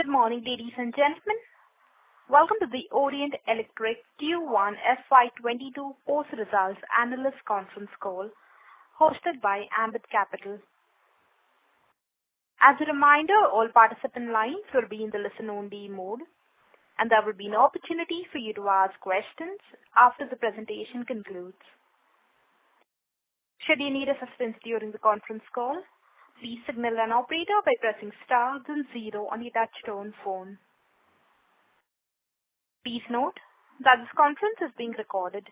Good morning, ladies and gentlemen. Welcome to the Orient Electric Q1 FY22 Post-Results Analyst Conference Call hosted by Ambit Capital. As a reminder, all participant lines will be in the listen-only mode, and there will be an opportunity for you to ask questions after the presentation concludes. Should you need assistance during the conference call, please signal an operator by pressing star then 0 on your touch-tone phone. Please note that this conference is being recorded.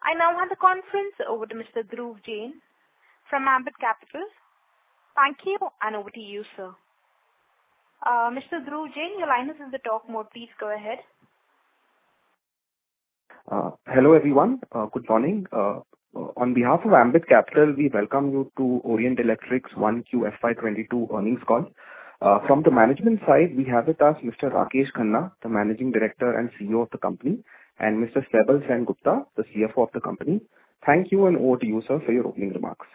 I now hand the conference over to Mr. Dhruv Jain from Ambit Capital. Thank you, and over to you, sir. Mr. Dhruv Jain, your line is in the talk mode. Please go ahead. Hello everyone. Good morning. On behalf of Ambit Capital, we welcome you to Orient Electric's 1Q FY22 earnings call. From the management side, we have with us Mr. Rakesh Khanna, the Managing Director and CEO of the company, and Mr. Saibal Sengupta, the CFO of the company. Thank you, and over to you, sir, for your opening remarks.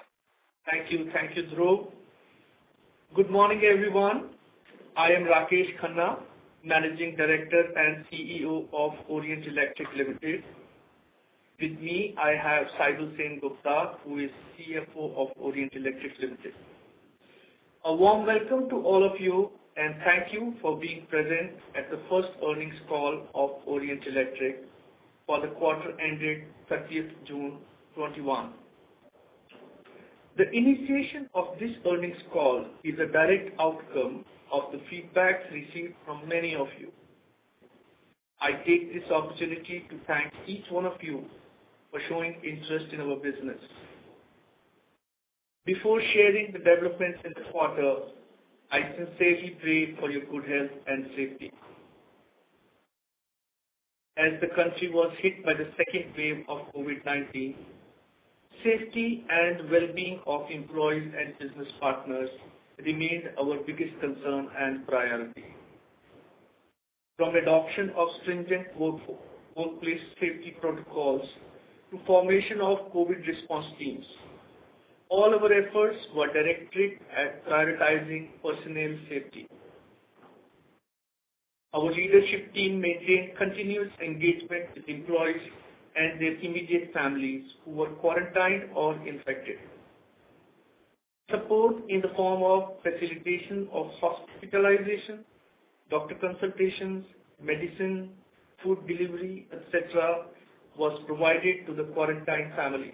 Thank you, Dhruv. Good morning, everyone. I am Rakesh Khanna, Managing Director and CEO of Orient Electric Limited. With me, I have Saibal Sengupta, who is CFO of Orient Electric Limited. A warm welcome to all of you, and thank you for being present at the first earnings call of Orient Electric for the quarter ended 30th June 21. The initiation of this earnings call is a direct outcome of the feedback received from many of you. I take this opportunity to thank each one of you for showing interest in our business. Before sharing the developments in the quarter, I sincerely pray for your good health and safety. As the country was hit by the second wave of COVID-19, safety and well-being of employees and business partners remained our biggest concern and priority. From adoption of stringent workplace safety protocols to formation of COVID response teams, all our efforts were directed at prioritizing personnel safety. Our leadership team maintained continuous engagement with employees and their immediate families who were quarantined or infected. Support in the form of facilitation of hospitalization, doctor consultations, medicine, food delivery, etc. was provided to the quarantined families.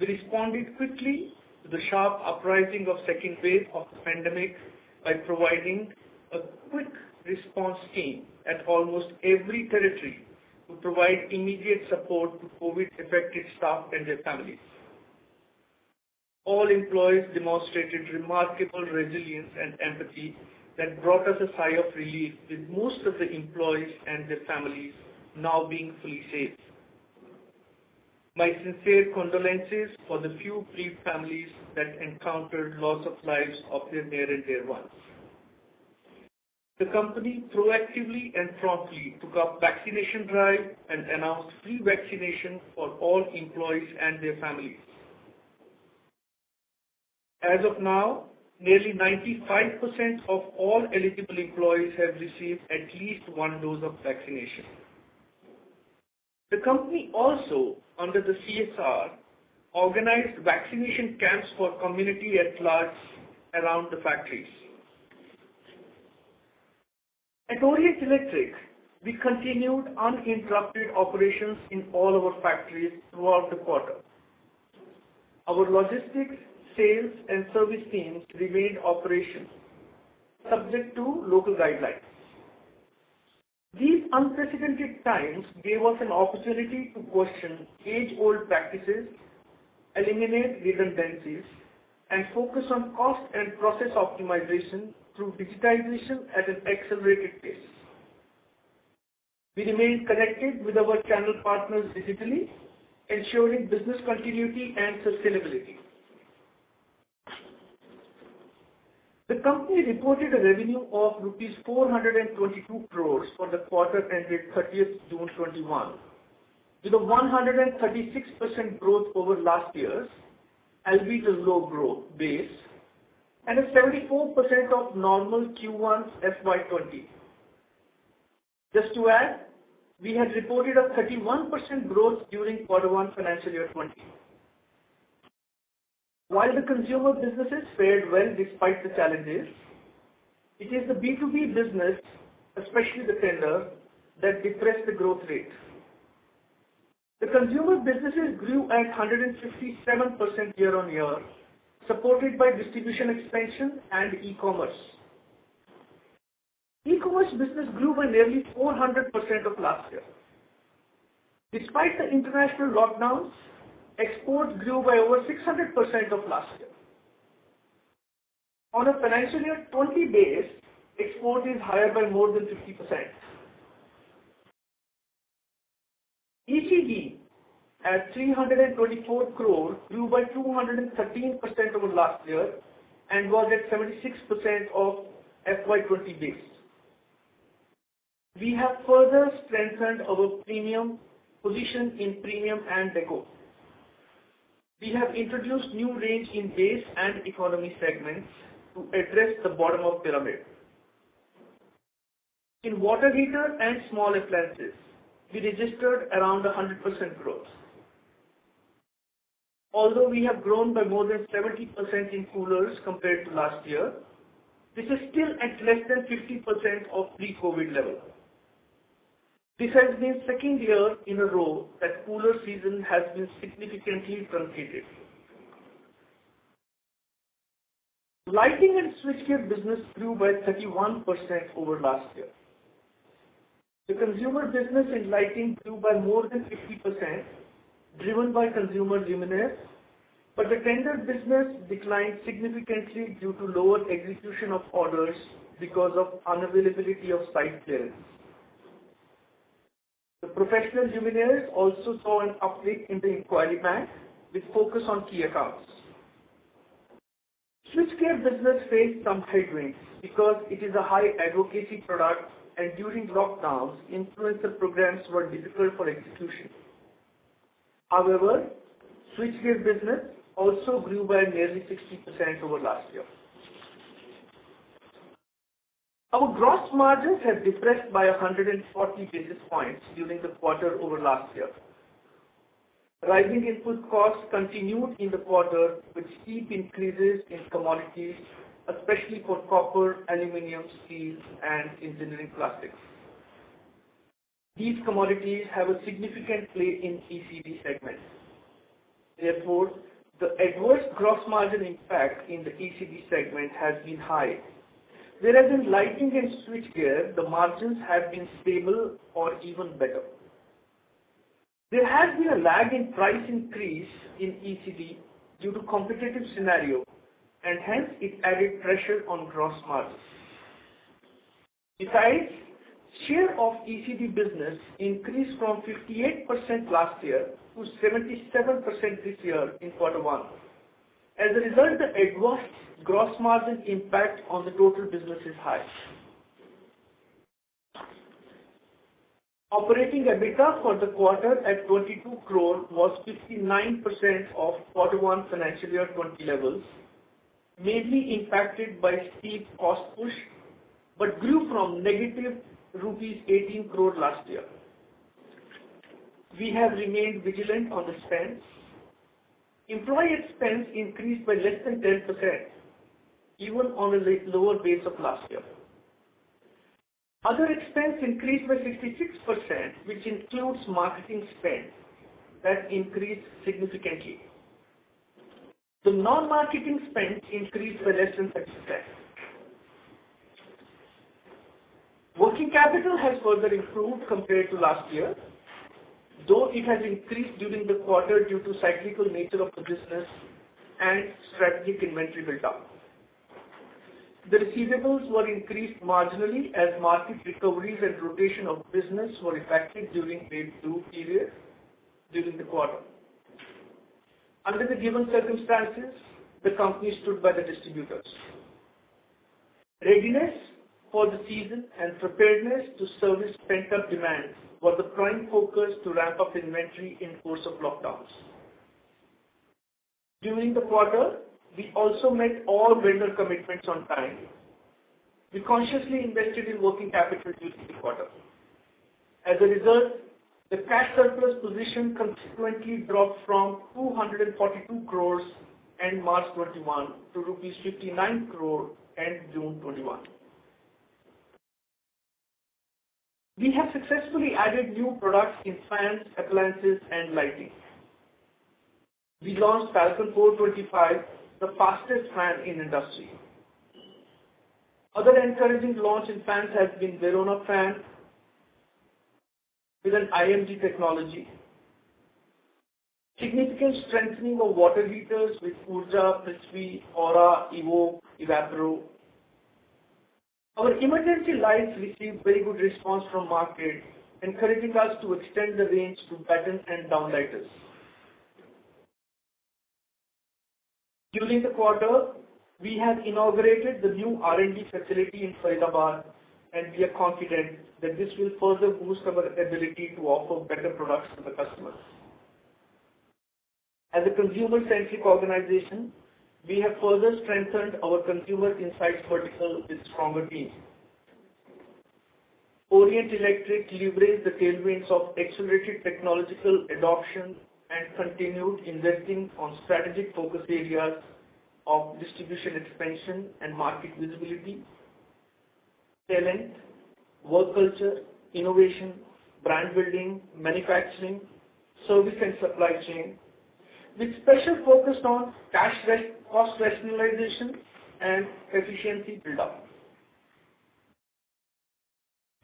We responded quickly to the sharp uprising of second wave of the pandemic by providing a quick response team at almost every territory to provide immediate support to COVID-affected staff and their families. All employees demonstrated remarkable resilience and empathy that brought us a sigh of relief, with most of the employees and their families now being fully safe. My sincere condolences for the few bereaved families that encountered loss of lives of their near and dear ones. The company proactively and promptly took up vaccination drive and announced free vaccination for all employees and their families. As of now, nearly 95% of all eligible employees have received at least one dose of vaccination. The company also, under the CSR, organized vaccination camps for community at large around the factories. At Orient Electric, we continued uninterrupted operations in all our factories throughout the quarter. Our logistics, sales and service teams remained operational, subject to local guidelines. These unprecedented times gave us an opportunity to question age-old practices, eliminate redundancies, and focus on cost and process optimization through digitization at an accelerated pace. We remain connected with our channel partners digitally, ensuring business continuity and sustainability. The company reported a revenue of rupees 422 crores for the quarter ended 30th June 21, with a 136% growth over last year's, albeit a low growth base, and a 74% of normal Q1 FY20. Just to add, we had reported a 31% growth during Q1 financial year 20. While the consumer businesses fared well despite the challenges, it is the B2B business, especially the tender, that depressed the growth rate. The consumer businesses grew at 157% year-on-year, supported by distribution expansion and e-commerce. E-commerce business grew by nearly 400% of last year. Despite the international lockdowns, export grew by over 600% of last year. On a financial year 20 base, export is higher by more than 50%. ECD at 324 crore grew by 213% over last year and was at 76% of FY20 base. We have further strengthened our premium position in premium and deco. We have introduced new range in base and economy segments to address the bottom of pyramid. In water heater and small appliances, we registered around 100% growth. Although we have grown by more than 70% in coolers compared to last year, this is still at less than 50% of pre-COVID level. This has been second year in a row that cooler season has been significantly truncated. Lighting and switchgear business grew by 31% over last year. The consumer business in lighting grew by more than 50%, driven by consumer luminaires, but the tender business declined significantly due to lower execution of orders because of unavailability of site clearance. The professional luminaires also saw an uptick in the inquiry bank with focus on key accounts. Switchgear business faced some headwinds because it is a high advocacy product and during lockdowns, influencer programs were difficult for execution. However, switchgear business also grew by nearly 60% over last year. Our gross margins have depressed by 140 basis points during the quarter over last year. Rising input costs continued in the quarter with steep increases in commodities, especially for copper, aluminium, steel, and engineering plastics. These commodities have a significant play in ECD segment. Therefore, the adverse gross margin impact in the ECD segment has been high. Whereas in lighting and switchgear, the margins have been stable or even better. There has been a lag in price increase in ECD due to competitive scenario and hence it added pressure on gross margins. Besides, share of ECD business increased from 58% last year to 77% this year in Q1. As a result, the adverse gross margin impact on the total business is high. Operating EBITDA for the quarter at 22 crore was 59% of Q1 financial year 20 levels, mainly impacted by steep cost push, but grew from negative rupees 18 crore last year. We have remained vigilant on the spends. Employee expense increased by less than 10%, even on a lower base of last year. Other expense increased by 66%, which includes marketing spend that increased significantly. The non-marketing spend increased by less than 30%. Working capital has further improved compared to last year, though it has increased during the quarter due to cyclical nature of the business and strategic inventory build-up. The receivables were increased marginally as market recoveries and rotation of business were effective during wave 2 period during the quarter. Under the given circumstances, the company stood by the distributors. Readiness for the season and preparedness to service pent-up demand were the prime focus to ramp up inventory in course of lockdowns. During the quarter, We also met all vendor commitments on time. We consciously invested in working capital during the quarter. As a result, the cash surplus position consequently dropped from 242 crores end March 21 to rupees 59 crore end June 21. We have successfully added new products in fans, appliances, and lighting. We launched Falcon 425, the fastest fan in industry. Other encouraging launch in fans has been Verona fan with an IMG technology. Significant strengthening of water heaters with Urja, Prithvi, Aura, Evoke, Evapro. Our emergency lights received very good response from market, encouraging us to extend the range to batten and downlighters. During the quarter, we have inaugurated the new R&D facility in Faridabad, and we are confident that this will further boost our ability to offer better products to the customers. As a consumer-centric organization, we have further strengthened our consumer insights vertical with stronger teams. Orient Electric leveraged the tailwinds of accelerated technological adoption and continued investing on strategic focus areas of distribution expansion and market visibility, talent, work culture, innovation, brand building, manufacturing, service and supply chain, with special focus on cost rationalization and efficiency build-up.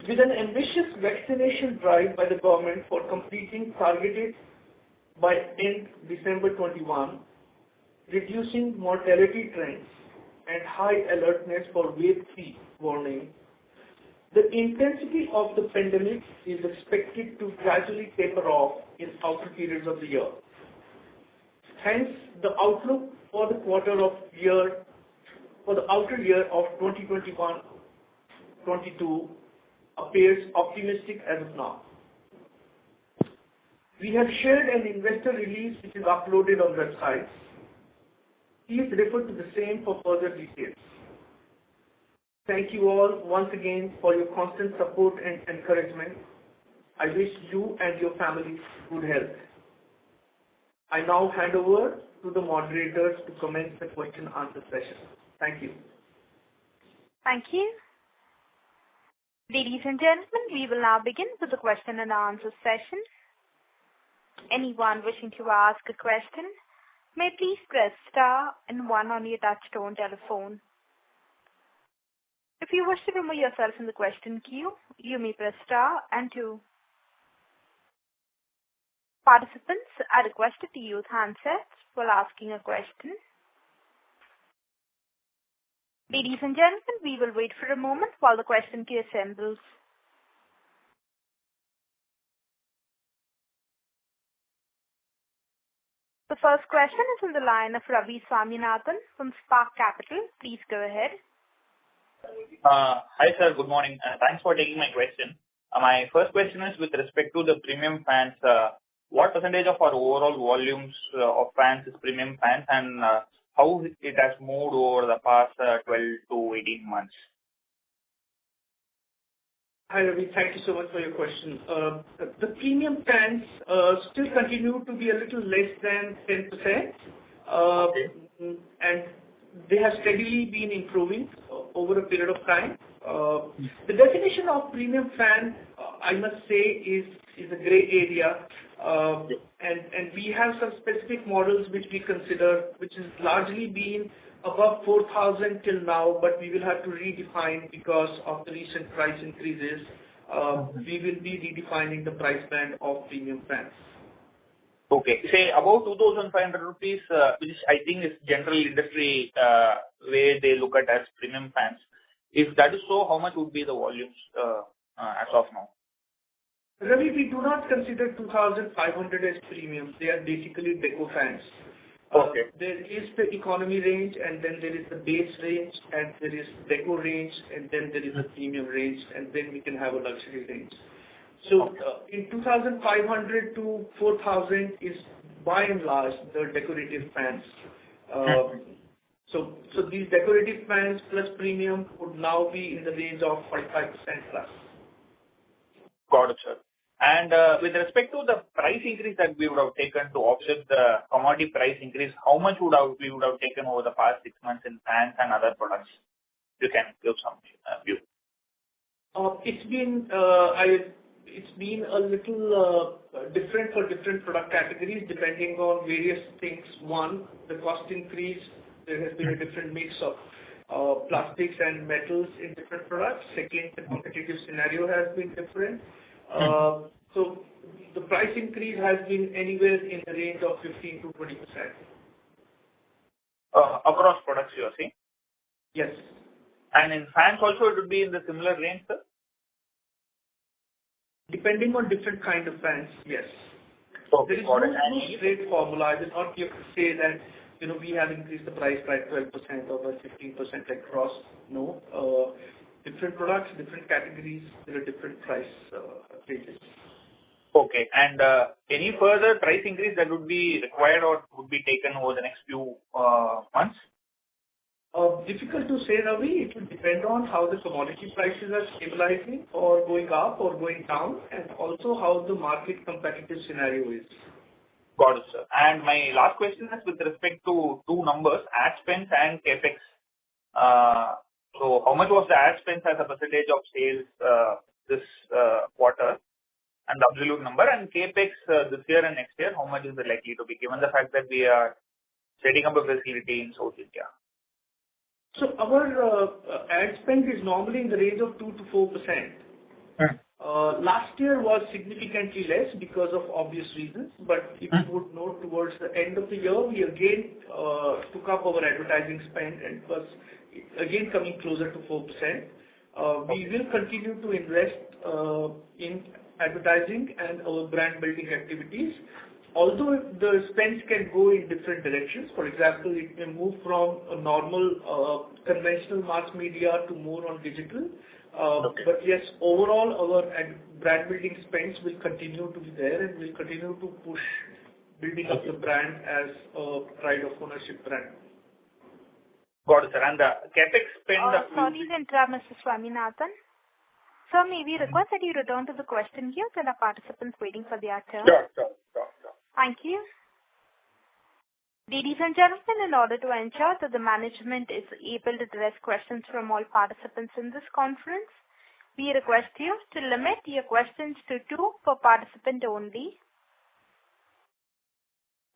With an ambitious vaccination drive by the government for completing targeted by end December 21, reducing mortality trends and high alertness for wave 3 warning, the intensity of the pandemic is expected to gradually taper off in outer periods of the year. Hence, the outlook for the outer year of 2021-22 appears optimistic as of now. We have shared an investor release which is uploaded on websites. Please refer to the same for further details. Thank you all once again for your constant support and encouragement. I wish you and your families good health. I now hand over to the moderators to commence the question and answer session. Thank you. Thank you. Ladies and gentlemen, we will now begin with the question and answer session. Anyone wishing to ask a question may please press star and 1 on your touchtone telephone. If you wish to remove yourself from the question queue, you may press star and 2. Participants are requested to use handsets while asking a question. Ladies and gentlemen, we will wait for a moment while the question queue assembles. The first question is on the line of Ravi Swaminathan from Spark Capital. Please go ahead. Hi sir, good morning. Thanks for taking my question. My first question is with respect to the premium fans. What percentage of our overall volumes of fans is premium fans, and how it has moved over the past 12 to 18 months? Hi Ravi, thank you so much for your question. The premium fans still continue to be a little less than 10%, and they have steadily been improving over a period of time. The definition of premium fan, I must say, is a grey area, and we have some specific models which we consider, which has largely been above 4,000 till now, but we will have to redefine because of the recent price increases. We will be redefining the price band of premium fans. Okay, say about 2,500 rupees, which I think is general industry way they look at as premium fans. If that is so, how much would be the volumes as of now? Ravi, we do not consider 2,500 as premium. They are basically deco fans. Okay. There is the economy range, and then there is the base range, and there is deco range, and then there is a premium range, and then we can have a luxury range. So in 2,500 to 4,000 is by and large the decorative fans. So these decorative fans plus premium would now be in the range of 45% plus. Got it, sir. And with respect to the price increase that we would have taken to offset the commodity price increase, how much we would have taken over the past 6 months in fans and other products? You can give some view. It's been a little different for different product categories depending on various things. One, the cost increase. There has been a different mix of plastics and metals in different products. Second, the competitive scenario has been different. So the price increase has been anywhere in the range of 15 to 20%. Across products, you are saying? Yes. And in fans also, it would be in the similar range, sir? Depending on different kind of fans, yes. Okay, There is no straight formula. I will not be able to say that, we have increased the price by 12% or by 15% across. No. Different products, different categories, there are different price ranges. Okay. And any further price increase that would be required or would be taken over the next few months? Difficult to say, Ravi. It will depend on how the commodity prices are stabilizing or going up or going down, and also how the market competitive scenario is. Got it, sir. And my last question is with respect to two numbers, ad spends and capex. So how much was the ad spends as a percentage of sales this quarter, and the absolute number, and capex this year and next year, how much is it likely to be, given the fact that we are setting up a facility in South India? So our ad spend is normally in the range of 2 to 4%. Last year was significantly less because of obvious reasons, but if you would note, towards the end of the year, we again took up our advertising spend and was again coming closer to 4%. We will continue to invest in advertising and our brand building activities. Although the spends can go in different directions, for example, it may move from a normal conventional mass media to more on digital. But yes, overall our brand building spends will continue to be there and will continue to push building up the brand as a pride of ownership brand. Got it, sir. And the capex spend... sorry to interrupt, Mr. Swaminathan. Sir, may we request that you return to the question queue? There are participants waiting for their turn. Sure. Thank you. Ladies and gentlemen, in order to ensure that the management is able to address questions from all participants in this conference, we request you to limit your questions to 2 per participant only.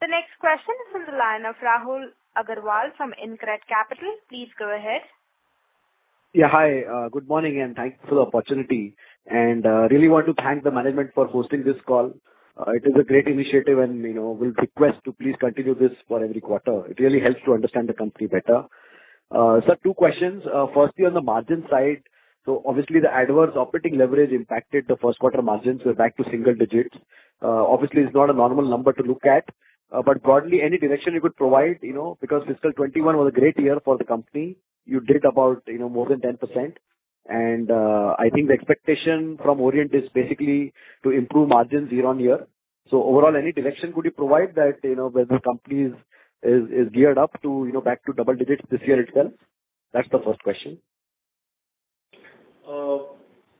The next question is from the line of Rahul Agarwal from InCred Capital. Please go ahead. Yeah, hi. Good morning and thanks for the opportunity. And really want to thank the management for hosting this call. It is a great initiative and, we'll request to please continue this for every quarter. It really helps to understand the company better. Sir, 2 questions. Firstly, on the margin side, so obviously the adverse operating leverage impacted the first quarter margins. We're back to single digits. Obviously, it's not a normal number to look at. But broadly, any direction you could provide, because fiscal 21 was a great year for the company. You did about, more than 10%. And I think the expectation from Orient is basically to improve margins year on year. So overall, any direction could you provide that, where the company is geared up to, back to double digits this year itself? That's the first question.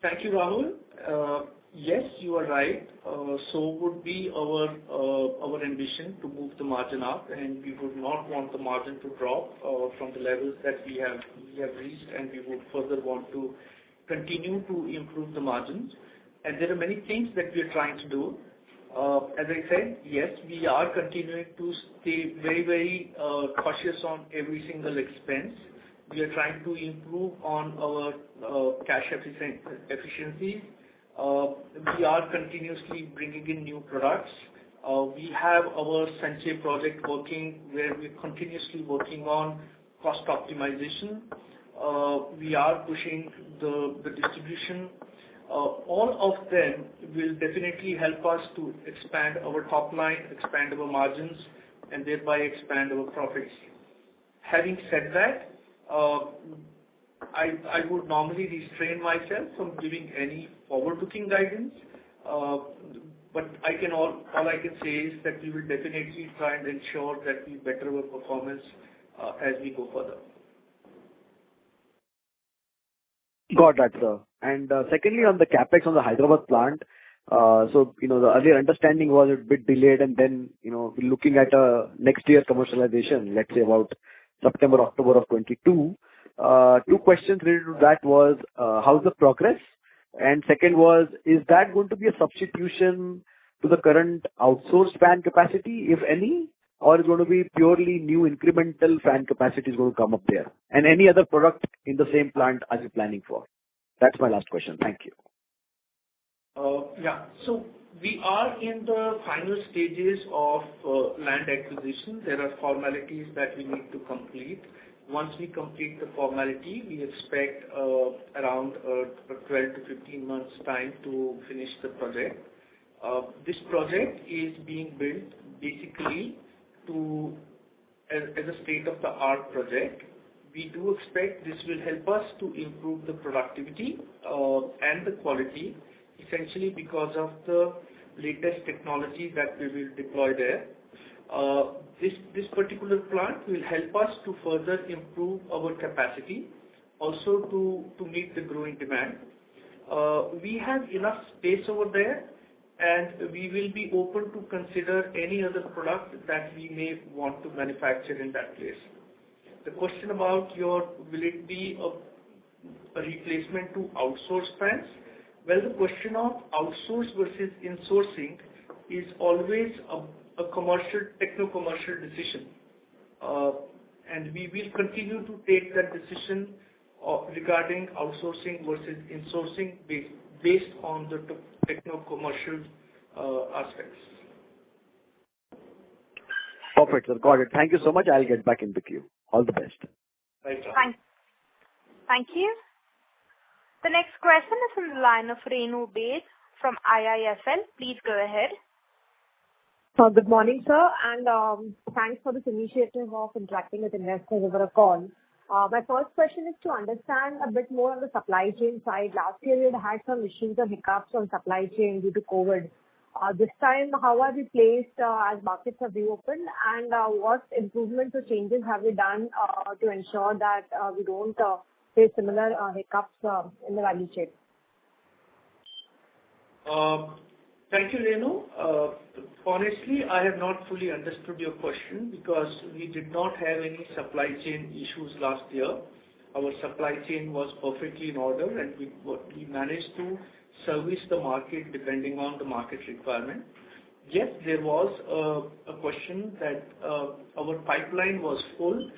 Thank you, Rahul. Yes, you are right. So would be our ambition to move the margin up, and we would not want the margin to drop from the levels that we have reached, and we would further want to continue to improve the margins. And there are many things that we are trying to do. As I said, yes, we are continuing to stay very, very cautious on every single expense. We are trying to improve on our cash efficiency. We are continuously bringing in new products. We have our Sanchay project working, where we're continuously working on cost optimization. We are pushing the distribution. All of them will definitely help us to expand our top line, expand our margins, and thereby expand our profits. Having said that, I would normally restrain myself from giving any forward-looking guidance. But all I can say is that we will definitely try and ensure that we better our performance as we go further. Got that, sir. And secondly, on the capex on the Hyderabad plant, so the earlier understanding was a bit delayed, and then we're looking at next year commercialization, let's say about September, October of 22. Two questions related to that was how's the progress, and second was, is that going to be a substitution to the current outsourced fan capacity, if any, or is going to be purely new incremental fan capacity is going to come up there, and any other product in the same plant are you planning for? That's my last question. Thank you. Yeah. So we are in the final stages of land acquisition. There are formalities that we need to complete. Once we complete the formality, we expect around 12 to 15 months time to finish the project. This project is being built basically as a state-of-the-art project. We do expect this will help us to improve the productivity and the quality, essentially because of the latest technology that we will deploy there. This particular plant will help us to further improve our capacity, also to meet the growing demand. We have enough space over there, and we will be open to consider any other product that we may want to manufacture in that place. The question about will it be a replacement to outsourced fans? Well, the question of outsource versus insourcing is always a techno-commercial decision. And we will continue to take that decision regarding outsourcing versus insourcing based on the techno-commercial aspects. Perfect, sir. Got it. Thank you so much. I'll get back in the queue. All the best. Thank you. The next question is from the line of Renu Baid from IIFL. Please go ahead. Good morning, sir, and thanks for this initiative of interacting with investors over a call. My first question is to understand a bit more on the supply chain side. Last year, we had some issues and hiccups on supply chain due to COVID. This time, how are we placed as markets have reopened, and what improvements or changes have we done to ensure that we don't face similar hiccups in the value chain? Thank you, Renu. Honestly, I have not fully understood your question because we did not have any supply chain issues last year. Our supply chain was perfectly in order, and we managed to service the market depending on the market requirement. Yes, there was a question that our pipeline was full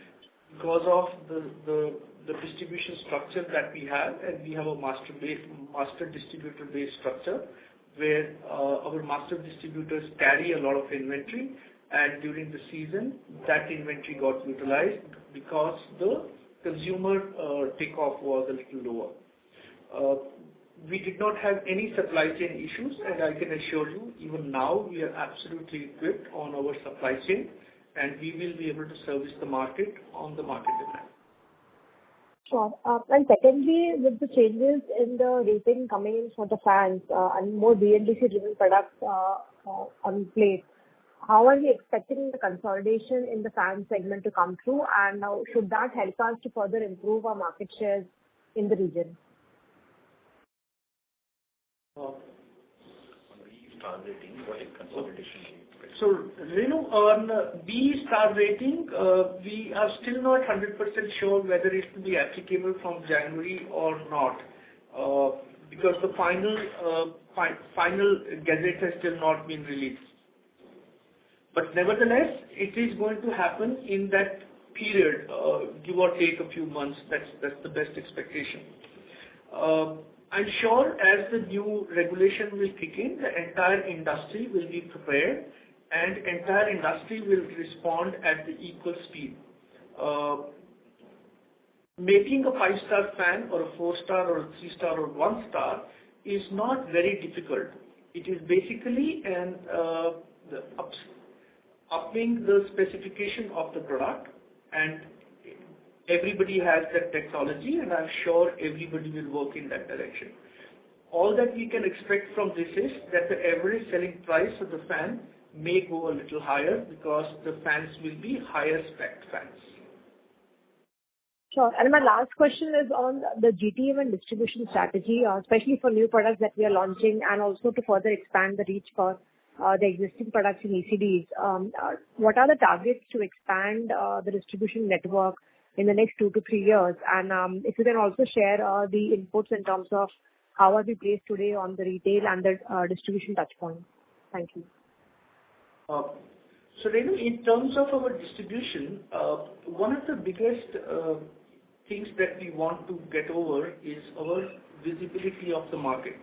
because of the distribution structure that we have, and we have a master distributor-based structure where our master distributors carry a lot of inventory, and during the season, that inventory got utilized because the consumer takeoff was a little lower. We did not have any supply chain issues, and I can assure you, even now, we are absolutely equipped on our supply chain, and we will be able to service the market on the market demand. Sure. And secondly, with the changes in the rating coming in for the fans and more BLDC-driven products on plate, how are we expecting the consolidation in the fan segment to come through, and should that help us to further improve our market shares in the region? Star rating, what is consolidation? So, Renu, on B-star rating, we are still not 100% sure whether it will be applicable from January or not, because the final gazette has still not been released. But nevertheless, it is going to happen in that period, give or take a few months. That's the best expectation. I'm sure as the new regulation will kick in, the entire industry will be prepared, and entire industry will respond at the equal speed. Making a 5-star fan or a 4-star or a 3-star or 1-star is not very difficult. It is basically upping the specification of the product, and everybody has that technology, and I'm sure everybody will work in that direction. All that we can expect from this is that the average selling price of the fan may go a little higher because the fans will be higher spec fans. Sure. And my last question is on the GTM and distribution strategy, especially for new products that we are launching and also to further expand the reach for the existing products in ECDs. What are the targets to expand the distribution network in the next 2 to 3 years? And if you can also share the inputs in terms of how are we placed today on the retail and the distribution touchpoint? Thank you. So Renu, in terms of our distribution, one of the biggest things that we want to get over is our visibility of the market.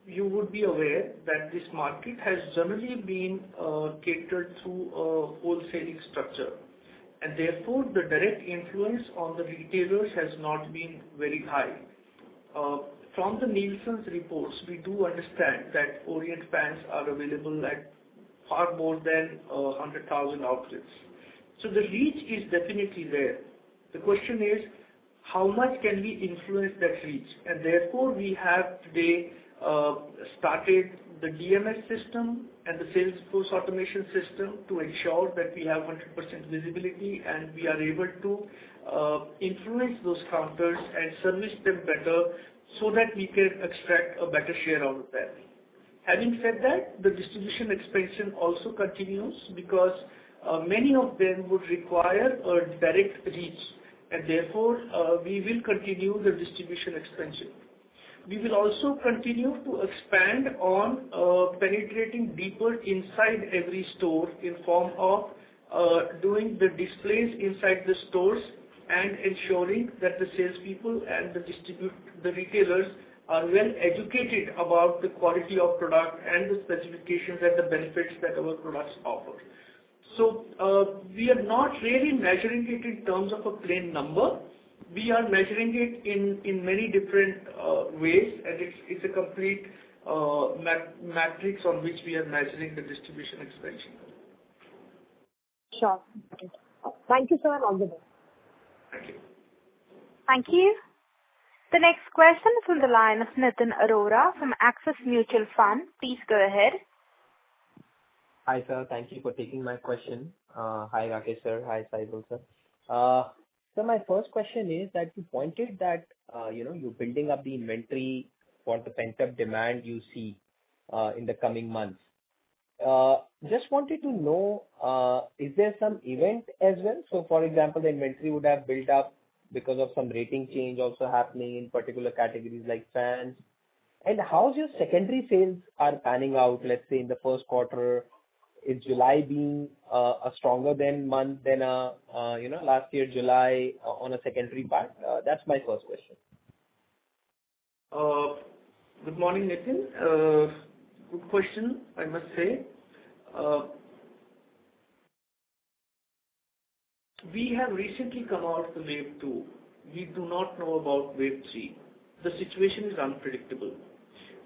You would be aware that this market has generally been catered through a wholesaling structure, and therefore the direct influence on the retailers has not been very high. From the Nielsen's reports, we do understand that Orient fans are available at far more than 100,000 outlets. So the reach is definitely there. The question is, how much can we influence that reach? And therefore, we have today started the DMS system and the Salesforce automation system to ensure that we have 100% visibility and we are able to influence those counters and service them better so that we can extract a better share out of that. Having said that, the distribution expansion also continues because many of them would require a direct reach, and therefore we will continue the distribution expansion. We will also continue to expand on penetrating deeper inside every store in form of doing the displays inside the stores and ensuring that the salespeople and the retailers are well educated about the quality of product and the specifications and the benefits that our products offer. So we are not really measuring it in terms of a plain number. We are measuring it in many different ways, and it's a complete matrix on which we are measuring the distribution expansion. Sure. Thank you, sir, and all the best. Thank you. Thank you. The next question is on the line of Nitin Arora from Axis Mutual Fund. Please go ahead. Hi, sir. Thank you for taking my question. Hi, Rakesh, sir. Hi, Saibal, sir. So my first question is that you pointed that, you're building up the inventory for the pent-up demand you see in the coming months. Just wanted to know, is there some event as well? So, for example, the inventory would have built up because of some rating change also happening in particular categories like fans. And how's your secondary sales are panning out, let's say in the first quarter? Is July being a stronger month than last year July on a secondary part? That's my first question. Good morning, Nitin. Good question, I must say. We have recently come out of the wave 2. We do not know about wave 3. The situation is unpredictable.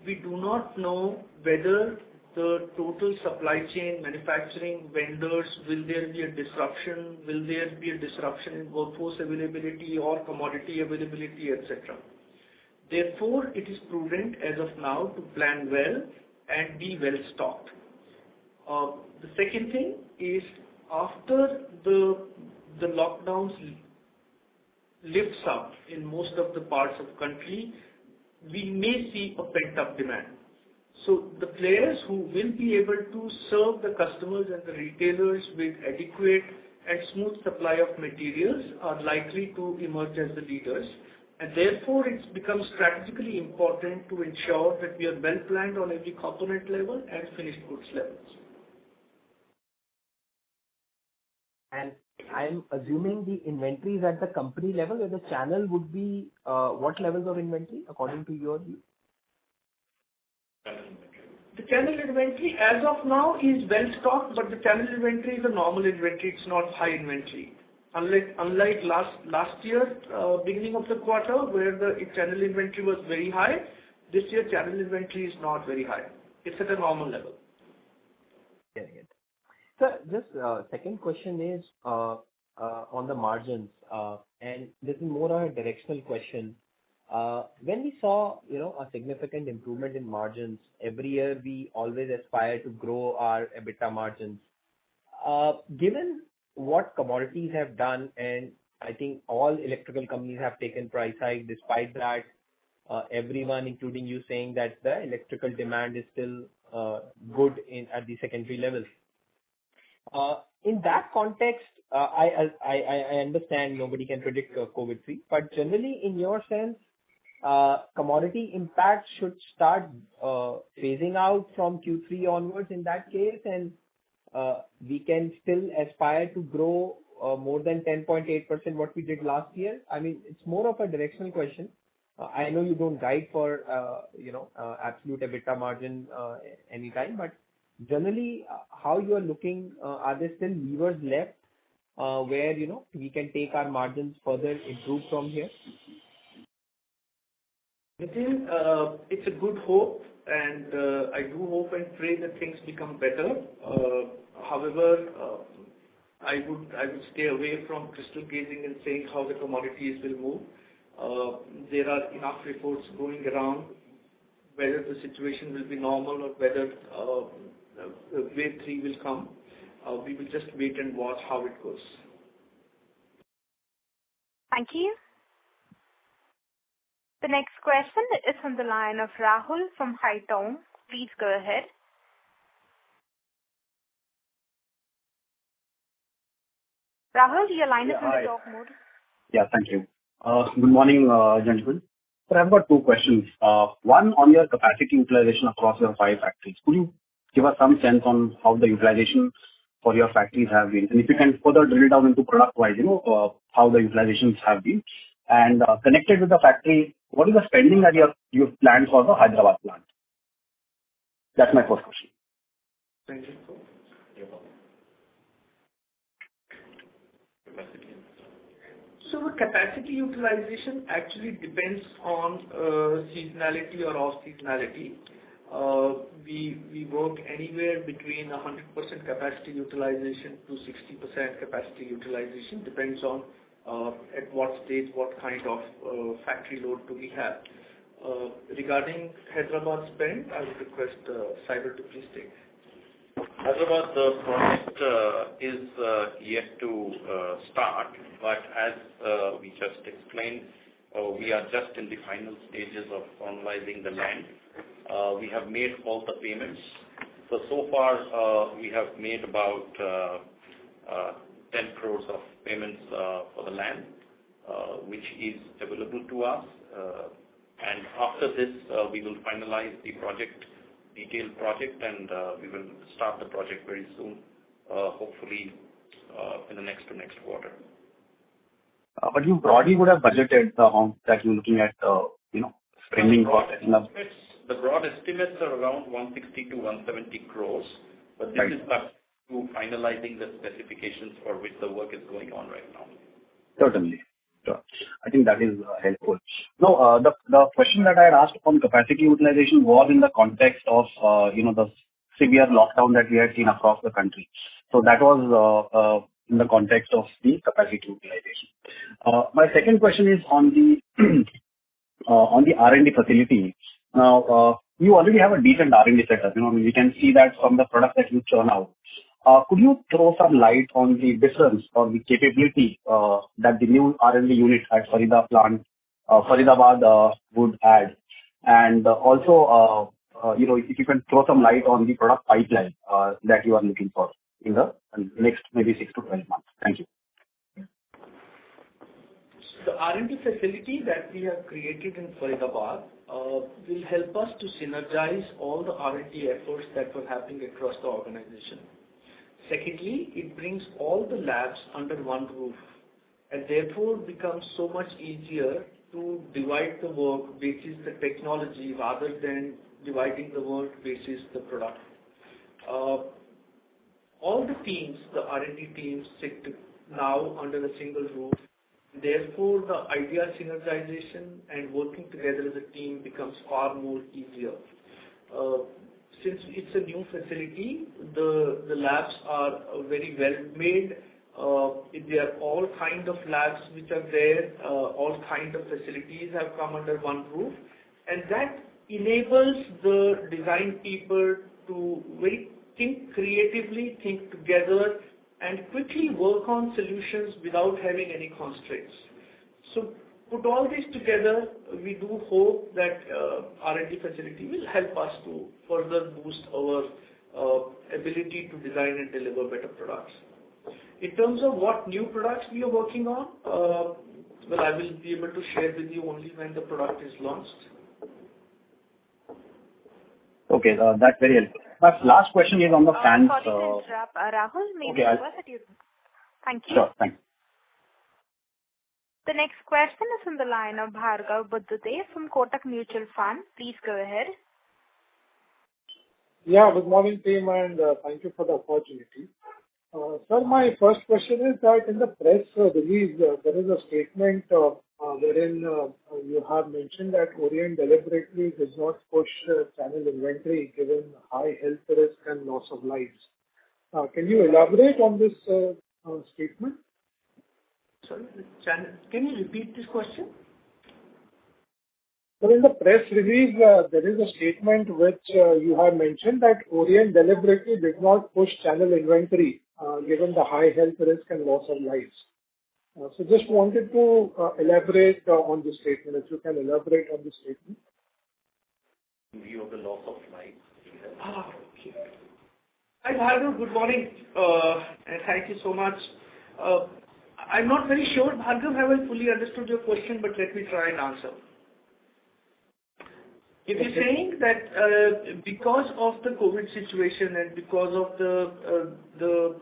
We do not know whether the total supply chain, manufacturing, vendors, will there be a disruption? Will there be a disruption in workforce availability or commodity availability, etc. Therefore, it is prudent as of now to plan well and be well stocked. The second thing is, after the lockdowns lifts up in most of the parts of the country, we may see a pent-up demand. So the players who will be able to serve the customers and the retailers with adequate and smooth supply of materials are likely to emerge as the leaders. And therefore, it's become strategically important to ensure that we are well planned on every component level and finished goods levels. And I'm assuming the inventories at the company level or the channel would be what levels of inventory according to your view? The channel inventory as of now is well stocked, but the channel inventory is a normal inventory, it's not high inventory. Unlike last year, beginning of the quarter, where the channel inventory was very high, this year channel inventory is not very high. It's at a normal level. Yeah. So just second question is on the margins, and this is more of a directional question. When we saw, a significant improvement in margins, every year we always aspire to grow our EBITDA margins. Given what commodities have done and I think all electrical companies have taken price hike. Despite that, everyone, including you, saying that the electrical demand is still good at the secondary level. In that context, I understand nobody can predict COVID-3, but generally, in your sense, commodity impact should start phasing out from Q3 onwards in that case, and we can still aspire to grow more than 10.8% what we did last year. I mean, it's more of a directional question. I know you don't guide for absolute EBITDA margin anytime, but generally, how you are looking, are there still levers left where we can take our margins further improve from here? Nitin, it's a good hope, and I do hope and pray that things become better. However, I would stay away from crystal gazing and saying how the commodities will move. There are enough reports going around whether the situation will be normal or whether wave 3 will come. We will just wait and watch how it goes. Thank you. The next question is from the line of Rahul from Haitong. Please go ahead. Rahul, your line is in the talk mode. Yeah, thank you. Good morning, gentlemen. So I've got two questions. One on your capacity utilization across your 5 factories. Could you give us some sense on how the utilization for your factories have been? And if you can further drill down into product-wise, how the utilizations have been. And connected with the factory, what is the spending that you've planned for the Hyderabad plant? That's my first question. Thank you. So the capacity utilization actually depends on seasonality or off-seasonality. We work anywhere between 100% capacity utilization to 60% capacity utilization, depends on at what stage, what kind of factory load do we have. Regarding Hyderabad spend, I would request Saibal to please take. Hyderabad, the project is yet to start, but as we just explained, we are just in the final stages of finalizing the land. We have made all the payments. So far, we have made about 10 crores of payments for the land, which is available to us. And after this, we will finalize the detailed project, and we will start the project very soon, hopefully in the next quarter. But you broadly would have budgeted the amount that you're looking at, spending cost. The broad estimates are around 160 to 170 crores, but this is up to finalizing the specifications for which the work is going on right now. Certainly. Sure. I think that is helpful. No, the question that I had asked on capacity utilization was in the context of, the severe lockdown that we had seen across the country. So that was in the context of the capacity utilization. My second question is on the on the R&D facility. Now, you already have a decent R&D setup. We can see that from the products that you churn out. Could you throw some light on the difference or the capability that the new R&D unit at Faridabad would add? And also, if you can throw some light on the product pipeline that you are looking for in the next maybe 6 to 12 months. Thank you. The R&D facility that we have created in Faridabad will help us to synergize all the R&D efforts that were happening across the organization. Secondly, it brings all the labs under one roof, and therefore becomes so much easier to divide the work basis the technology rather than dividing the work basis the product. All the teams, the R&D teams, sit now under a single roof. Therefore, the idea synergization and working together as a team becomes far more easier. Since it's a new facility, the labs are very well made. There are all kind of labs which are there. All kind of facilities have come under one roof, and that enables the design people to think creatively, think together, and quickly work on solutions without having any constraints. So put all this together, we do hope that R&D facility will help us to further boost our ability to design and deliver better products. In terms of what new products we are working on, well, I will be able to share with you only when the product is launched. Okay, that's very helpful. My last question is on the fans. Sorry to interrupt. Rahul, may we request that you... Thank you. Sure, thanks. The next question is from the line of Bhargav Buddhade from Kotak Mutual Fund. Please go ahead. Yeah, good morning team, and thank you for the opportunity. Sir, my first question is that in the press release, there is a statement wherein you have mentioned that Orient deliberately does not push channel inventory given high health risk and loss of lives. Can you elaborate on this statement? Sorry, can you repeat this question? So in the press release, there is a statement which you have mentioned that Orient deliberately did not push channel inventory given the high health risk and loss of lives. So just wanted to elaborate on this statement. If you can elaborate on this statement. In view of the loss of life. Okay. Hi Bhargav, good morning, and thank you so much. I'm not very sure, Bhargav, have I fully understood your question, but let me try and answer. If you're saying that because of the COVID situation and because of the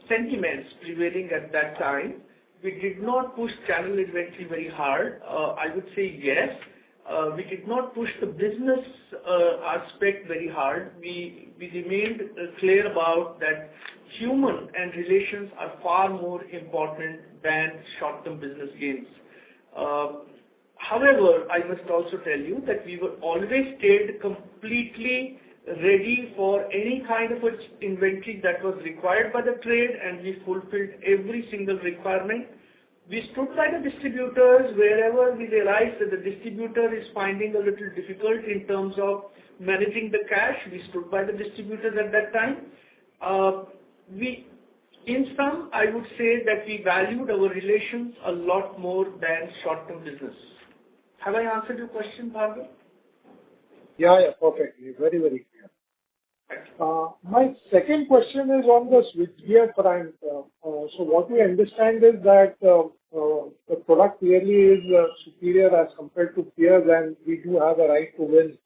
sentiments prevailing at that time, we did not push channel inventory very hard, I would say yes. We did not push the business aspect very hard. We remained clear about that human and relations are far more important than short-term business gains. However, I must also tell you that we were always stayed completely ready for any kind of inventory that was required by the trade, and we fulfilled every single requirement. We stood by the distributors wherever we realized that the distributor is finding a little difficult in terms of managing the cash. We stood by the distributors at that time. In sum, I would say that we valued our relations a lot more than short-term business. Have I answered your question, Bhargav? Yeah, perfectly. Very, very clear. My second question is on the switchgear front. So what we understand is that the product clearly is superior as compared to peers, and we do have a right to win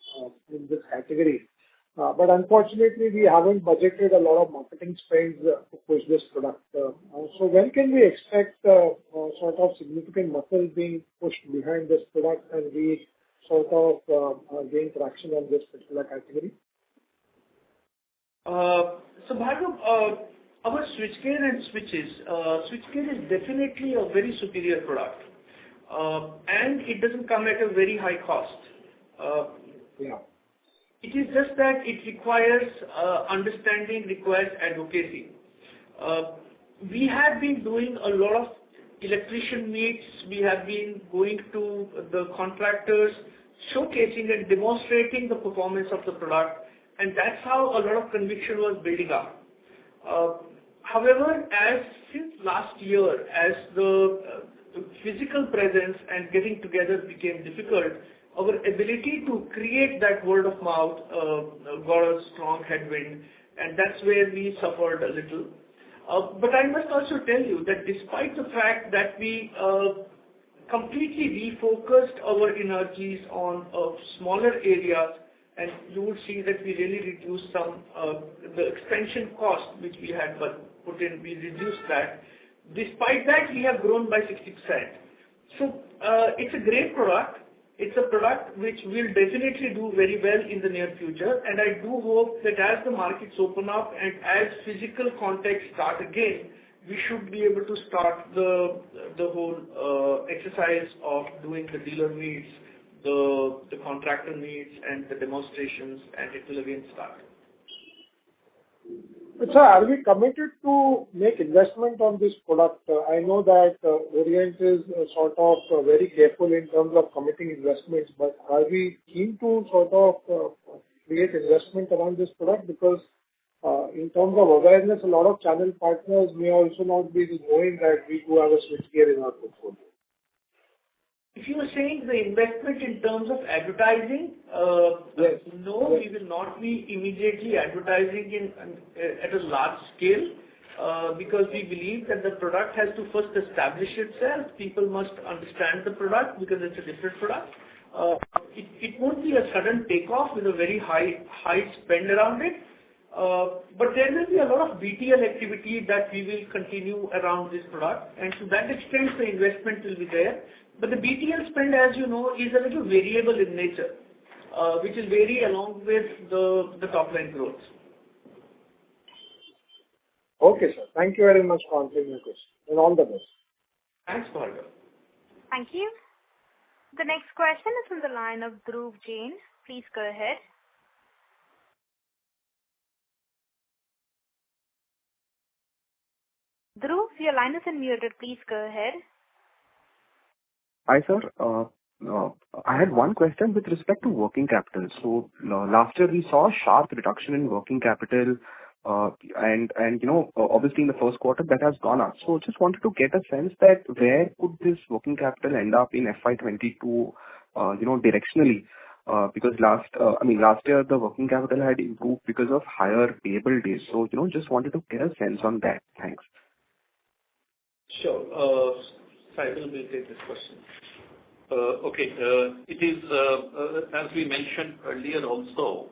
in this category. But unfortunately, we haven't budgeted a lot of marketing spends to push this product. So when can we expect sort of significant muscle being pushed behind this product and we sort of gain traction on this particular category? So Bhargav, our switchgear and switches, switchgear is definitely a very superior product, and it doesn't come at a very high cost. Yeah. It is just that it requires understanding, requires advocacy. We have been doing a lot of electrician meets. We have been going to the contractors, showcasing and demonstrating the performance of the product, and that's how a lot of conviction was building up. However, since last year, as the physical presence and getting together became difficult, our ability to create that word of mouth got a strong headwind, and that's where we suffered a little. But I must also tell you that despite the fact that we completely refocused our energies on smaller areas, and you would see that we really reduced some the expansion cost which we had put in, we reduced that. Despite that, we have grown by 60%. So it's a great product. It's a product which will definitely do very well in the near future, and I do hope that as the markets open up and as physical contacts start again, we should be able to start the whole exercise of doing the dealer meets, the contractor meets, and the demonstrations, and it will again start. But sir, are we committed to make investment on this product? I know that Orient is sort of very careful in terms of committing investments, but are we keen to sort of create investment around this product? Because in terms of awareness, a lot of channel partners may also not be knowing that we do have a switchgear in our portfolio. If you are saying the investment in terms of advertising, Yes. no, we will not be immediately advertising at a large scale, because we believe that the product has to first establish itself. People must understand the product because it's a different product. It won't be a sudden takeoff with a very high spend around it. But there will be a lot of BTL activity that we will continue around this product, and to that extent the investment will be there. But the BTL spend, as you know, is a little variable in nature, which will vary along with the top line growth. Okay, sir. Thank you very much for answering my question, and all the best. Thanks, Bhargav. Thank you. The next question is from the line of Dhruv Jain. Please go ahead. Dhruv, your line is unmuted. Please go ahead. Hi, sir. I had one question with respect to working capital. So last year we saw a sharp reduction in working capital, and obviously in the first quarter that has gone up. So just wanted to get a sense that where could this working capital end up in FY22, directionally, because last year the working capital had improved because of higher payable days. So just wanted to get a sense on that. Thanks. Sure. Saibal will take this question. Okay. It is, as we mentioned earlier also,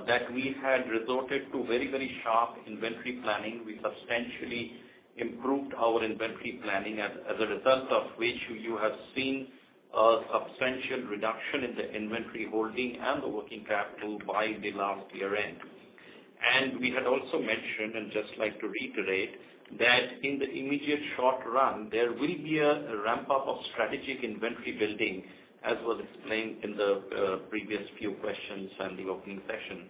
that we had resorted to very, very sharp inventory planning. We substantially improved our inventory planning, as a result of which you have seen a substantial reduction in the inventory holding and the working capital by the last year end. And we had also mentioned, and just like to reiterate, that in the immediate short run, there will be a ramp up of strategic inventory building, as was explained in the previous few questions and the opening session.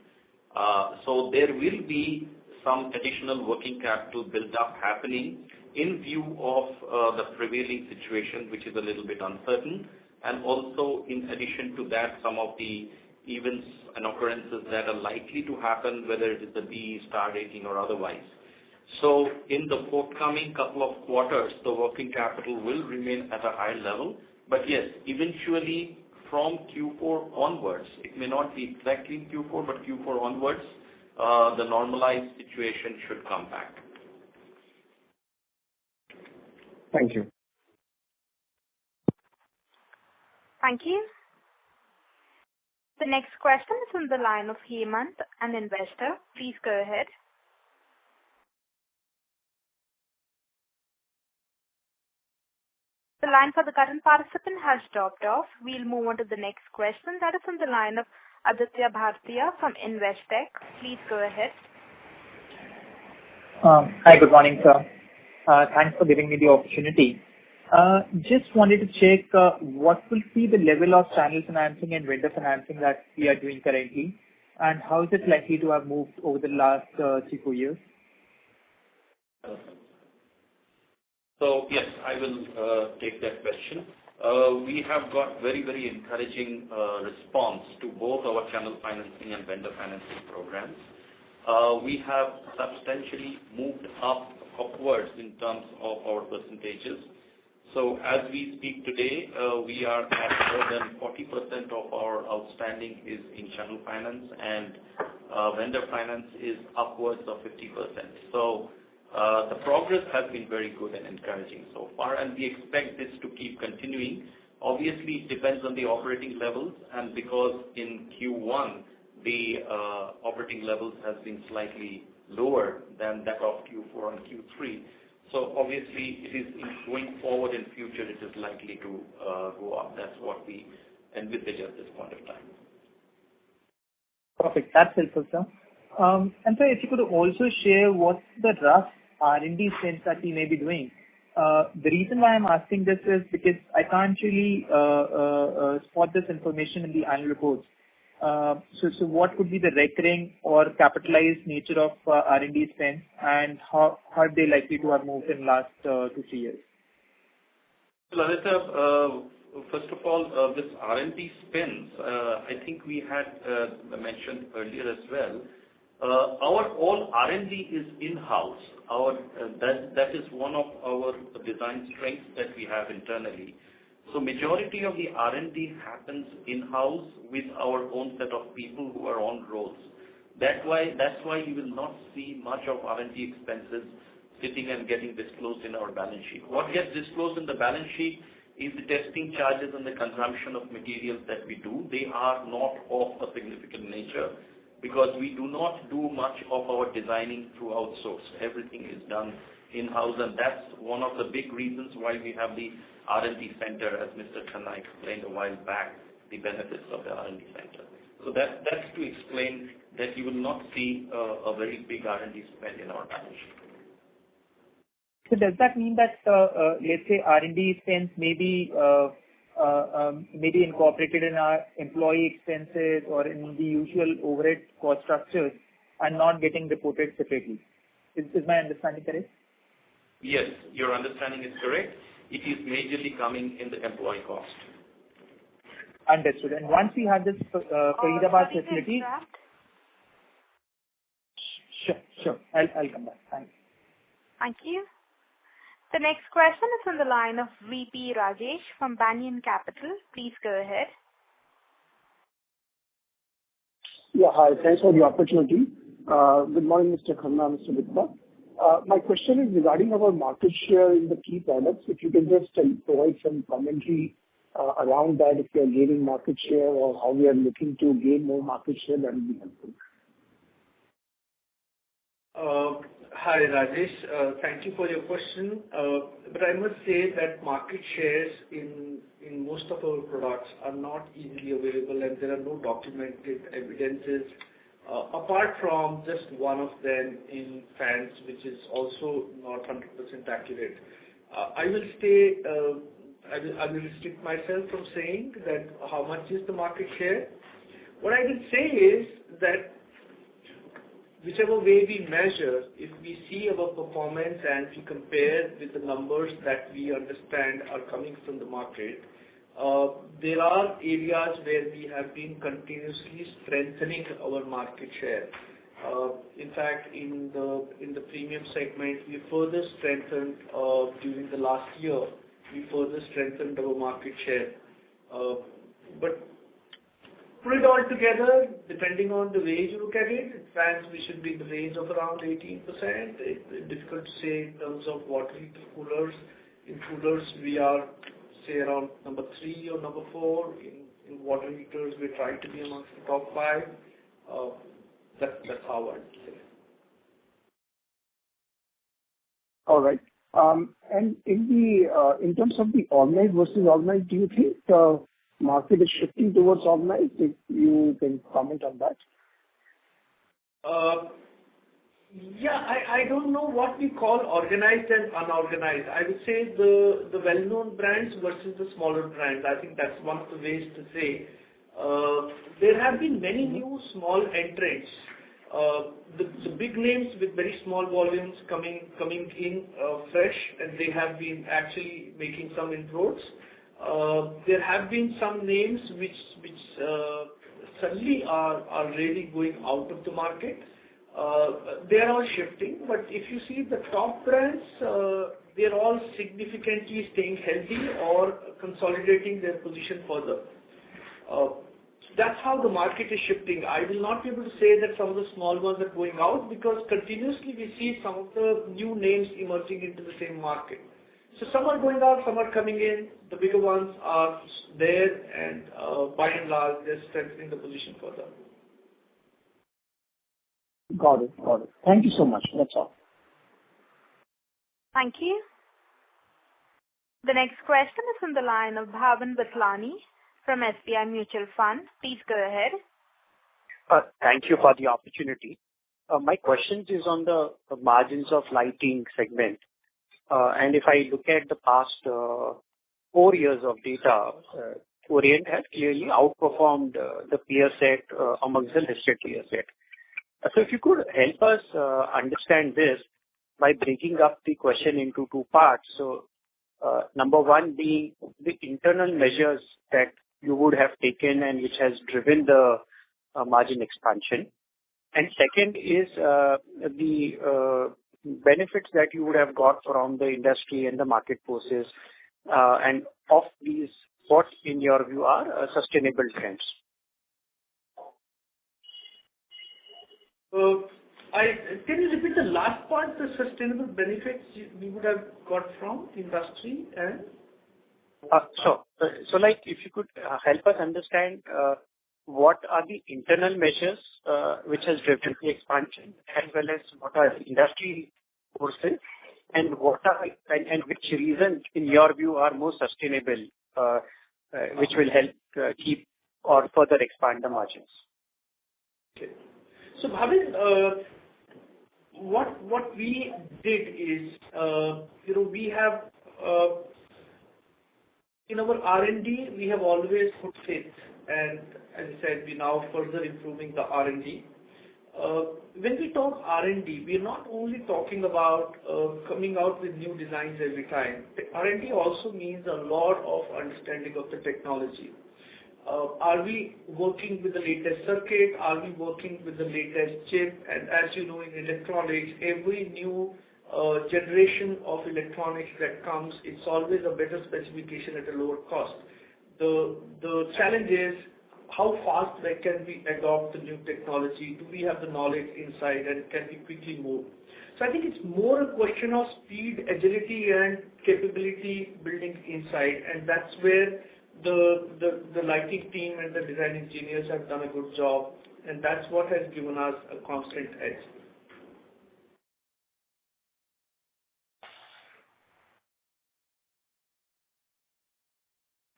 So there will be some additional working capital build up happening in view of the prevailing situation, which is a little bit uncertain, and also in addition to that, some of the events and occurrences that are likely to happen, whether it is the BE star rating or otherwise. So in the forthcoming couple of quarters, the working capital will remain at a high level. But yes, eventually from Q4 onwards, it may not be exactly Q4, but Q4 onwards, the normalized situation should come back. Thank you. Thank you. The next question is from the line of Hemant, an investor. Please go ahead. The line for the current participant has dropped off. We'll move on to the next question. That is from the line of Aditya Bhartia from Investec. Please go ahead. Hi, good morning, sir. Thanks for giving me the opportunity. Just wanted to check what will be the level of channel financing and vendor financing that we are doing currently, and how is it likely to have moved over the last 3-4 years? So yes, I will take that question. We have got very, very encouraging response to both our channel financing and vendor financing programs. We have substantially moved upwards in terms of our percentages. So as we speak today, we are at more than 40% of our outstanding is in channel finance, and vendor finance is upwards of 50%. So the progress has been very good and encouraging so far, and we expect this to keep continuing. Obviously, it depends on the operating levels, and because in Q1 the operating levels has been slightly lower than that of Q4 and Q3. So obviously, it is going forward in future, it is likely to go up. That's what we envisage at this point of time. Perfect. That's helpful, sir. And so if you could also share what's the rough R&D spend that we may be doing. The reason why I'm asking this is because I can't really spot this information in the annual reports. So what could be the recurring or capitalized nature of R&D spend, and how are they likely to have moved in last 2-3 years? Well, Aditya, first of all, this R&D spends, I think we had mentioned earlier as well. Our all R&D is in-house. That is one of our design strengths that we have internally. So majority of the R&D happens in-house with our own set of people who are on rolls. That's why you will not see much of R&D expenses sitting and getting disclosed in our balance sheet. What gets disclosed in the balance sheet is the testing charges and the consumption of materials that we do. They are not of a significant nature because we do not do much of our designing through outsource. Everything is done in-house, and that's one of the big reasons why we have the R&D center, as Mr. Khanna explained a while back, the benefits of the R&D center. So that's to explain that you will not see a very big R&D spend in our balance sheet. So does that mean that, let's say, R&D expense may be incorporated in our employee expenses or in the usual overhead cost structures and not getting reported separately? Is my understanding correct? Yes, your understanding is correct. It is majorly coming in the employee cost. Understood. And once we have this Faridabad facility... Sure. I'll come back. Thanks. Thank you. The next question is on the line of VP Rajesh from Banyan Capital. Please go ahead. Yeah, hi. Thanks for the opportunity. Good morning, Mr. Khanna, Mr. Gupta. My question is regarding our market share in the key products. If you can just provide some commentary around that, if we are gaining market share or how we are looking to gain more market share, that would be helpful. Hi, Rajesh. Thank you for your question. But I must say that market shares in most of our products are not easily available, and there are no documented evidences apart from just one of them in fans, which is also not 100% accurate. I will restrict myself from saying that how much is the market share. What I can say is that whichever way we measure, if we see our performance and we compare with the numbers that we understand are coming from the market, there are areas where we have been continuously strengthening our market share. In fact, in the premium segment, we further strengthened during the last year. We further strengthened our market share. But put it all together, depending on the way you look at it, in fans we should be in the range of around 18%. It's difficult to say in terms of water heater coolers. In coolers, we are, say, around number 3 or number 4. In water heaters, we're trying to be amongst the top 5. That's how I'd say. All right. And in terms of the organized versus organized, do you think the market is shifting towards organized? If you can comment on that. Yeah, I don't know what we call organized and unorganized. I would say the well-known brands versus the smaller brands. I think that's one of the ways to say. There have been many new small entrants. The big names with very small volumes coming in fresh, and they have been actually making some inroads. There have been some names which suddenly are really going out of the market. They are all shifting, but if you see the top brands, they are all significantly staying healthy or consolidating their position further. That's how the market is shifting. I will not be able to say that some of the small ones are going out because continuously we see some of the new names emerging into the same market. So some are going out, some are coming in. The bigger ones are there, and by and large, they're strengthening the position further. Got it. Thank you so much. That's all. Thank you. The next question is from the line of Bhavan Batlani from SBI Mutual Fund. Please go ahead. Thank you for the opportunity. My question is on the margins of lighting segment. And if I look at the past 4 years of data, Orient has clearly outperformed the peer set amongst the listed peer set. So if you could help us understand this by breaking up the question into 2 parts. So number 1 being the internal measures that you would have taken and which has driven the margin expansion. And second is the benefits that you would have got from the industry and the market forces, and of these, what in your view are sustainable trends? Can you repeat the last part, the sustainable benefits we would have got from industry and? So like if you could help us understand what are the internal measures which has driven the expansion, as well as what are the industry forces, and what are and which reasons in your view are more sustainable, which will help keep or further expand the margins. Okay. So Bhavin, what we did is, we have in our R&D, we have always put faith, and as I said, we now further improving the R&D. When we talk R&D, we are not only talking about coming out with new designs every time. R&D also means a lot of understanding of the technology. Are we working with the latest circuit? Are we working with the latest chip? And as you know, in electronics, every new generation of electronics that comes, it's always a better specification at a lower cost. The challenge is how fast can we adopt the new technology? Do we have the knowledge inside, and can we quickly move? So I think it's more a question of speed, agility, and capability building inside, and that's where the lighting team and the design engineers have done a good job, and that's what has given us a constant edge.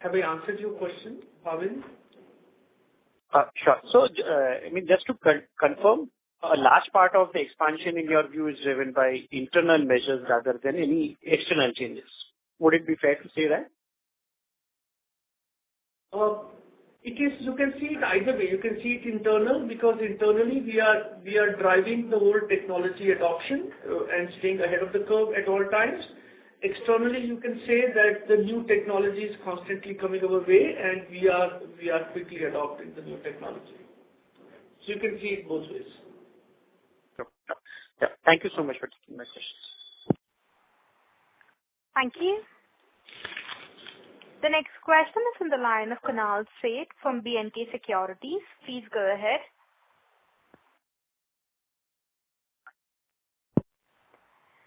Have I answered your question, Bhavin? Sure. So, I mean, just to confirm, a large part of the expansion in your view is driven by internal measures rather than any external changes. Would it be fair to say that? It is. You can see it either way. You can see it internal, because internally we are driving the whole technology adoption and staying ahead of the curve at all times. Externally, you can say that the new technology is constantly coming our way, and we are quickly adopting the new technology. So you can see it both ways. Yeah. Thank you so much for taking my questions. Thank you. The next question is from the line of Kunal Seth from B&K Securities. Please go ahead.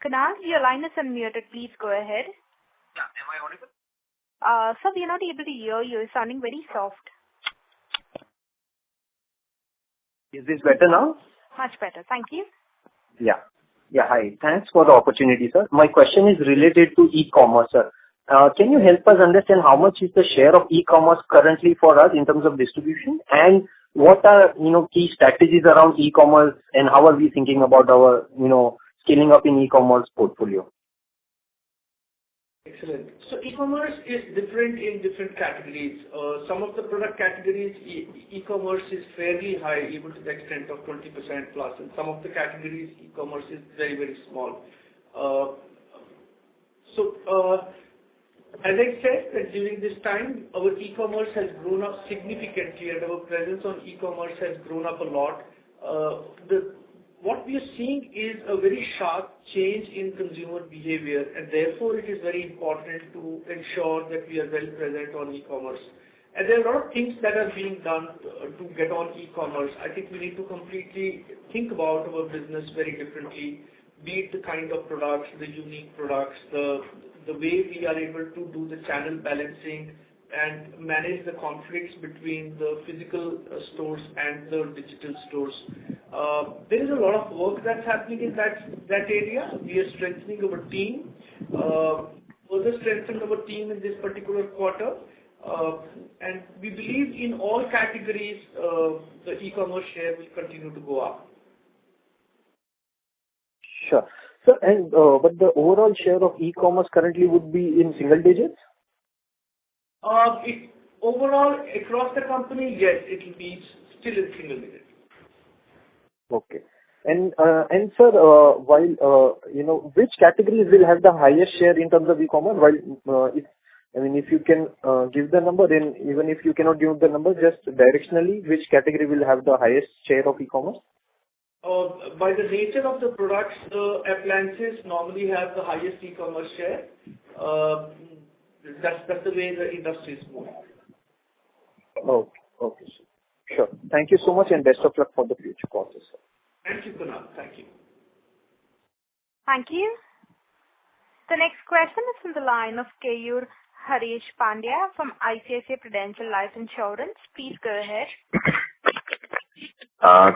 Kunal, your line is unmuted. Please go ahead. Yeah, am I audible? Sir, we are not able to hear you. You're sounding very soft. Is this better now? Much better. Thank you. Yeah. Yeah, hi. Thanks for the opportunity, sir. My question is related to e-commerce, sir. Can you help us understand how much is the share of e-commerce currently for us in terms of distribution? And what are, key strategies around e-commerce, and how are we thinking about our, scaling up in e-commerce portfolio? Excellent. So e-commerce is different in different categories. Some of the product categories, e-commerce is fairly high, even to the extent of 20% plus. And some of the categories, e-commerce is very, very small. As I said, that during this time, our e-commerce has grown up significantly, and our presence on e-commerce has grown up a lot. What we are seeing is a very sharp change in consumer behavior, and therefore it is very important to ensure that we are well present on e-commerce. And there are a lot of things that are being done to get on e-commerce. I think we need to completely think about our business very differently, be it the kind of products, the unique products, the way we are able to do the channel balancing and manage the conflicts between the physical stores and the digital stores. There is a lot of work that's happening in that area. We are strengthening our team, further strengthened our team in this particular quarter. And we believe in all categories, the e-commerce share will continue to go up. Sure. So, and but the overall share of e-commerce currently would be in single digits? Overall, across the company, yes, it will be still in single digits. Okay. And sir, while which categories will have the highest share in terms of e-commerce? While if you can give the number, then even if you cannot give the number, just directionally, which category will have the highest share of e-commerce? By the nature of the products, the appliances normally have the highest e-commerce share. That's the way the industry is moving. Okay. Okay, sir. Sure. Thank you so much and best of luck for the future quarters, sir. Thank you, Kunal. Thank you. Thank you. The next question is from the line of Keyur Harish Pandya from ICICI Prudential Life Insurance. Please go ahead.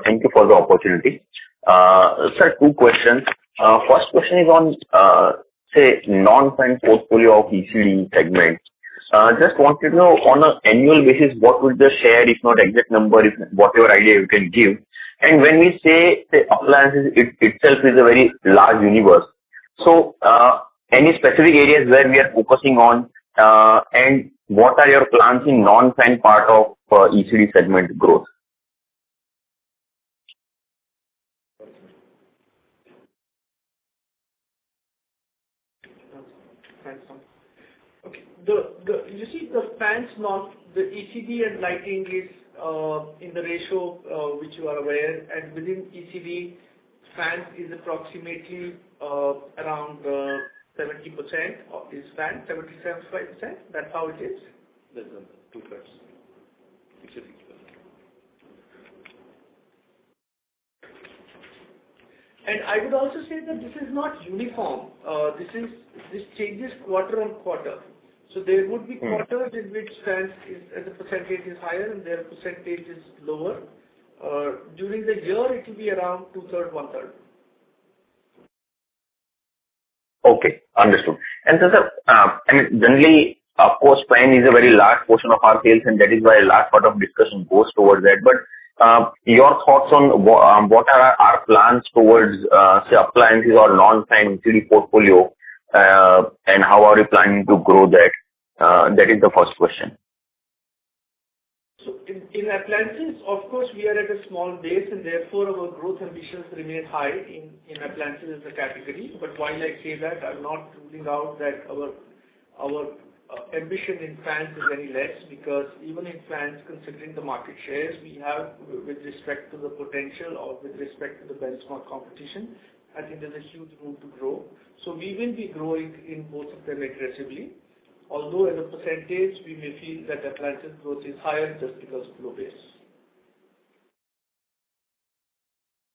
Thank you for the opportunity. Sir, two questions. First question is on, say, non-fan portfolio of ECD segment. Just wanted to know on an annual basis, what would the share, if not exact number, if whatever idea you can give. And when we say appliances, it itself is a very large universe. So, any specific areas where we are focusing on, and what are your plans in non-fan part of ECD segment growth? Okay. You see the fans, the ECD and lighting is in the ratio which you are aware, and within ECD, fans is approximately around 70% of is fan, 70-75%. That's how it is. That's two-thirds. And I would also say that this is not uniform. This changes quarter on quarter. So there would be quarters in which fans is as a percentage is higher and their percentage is lower. During the year, it will be around 2/3, 1/3. Okay, understood. And so, sir, I mean, generally, of course, fan is a very large portion of our sales, and that is why a large part of discussion goes towards that. But your thoughts on what are our plans towards, say, appliances or non-fan ECD portfolio, and how are we planning to grow that? That is the first question. So in appliances, of course, we are at a small base, and therefore our growth ambitions remain high in appliances as a category. But while I say that, I'm not ruling out that our ambition in fans is any less, because even in fans, considering the market shares we have with respect to the potential or with respect to the benchmark competition, I think there's a huge room to grow. So we will be growing in both of them aggressively. Although as a percentage, we may feel that appliances growth is higher just because of low base.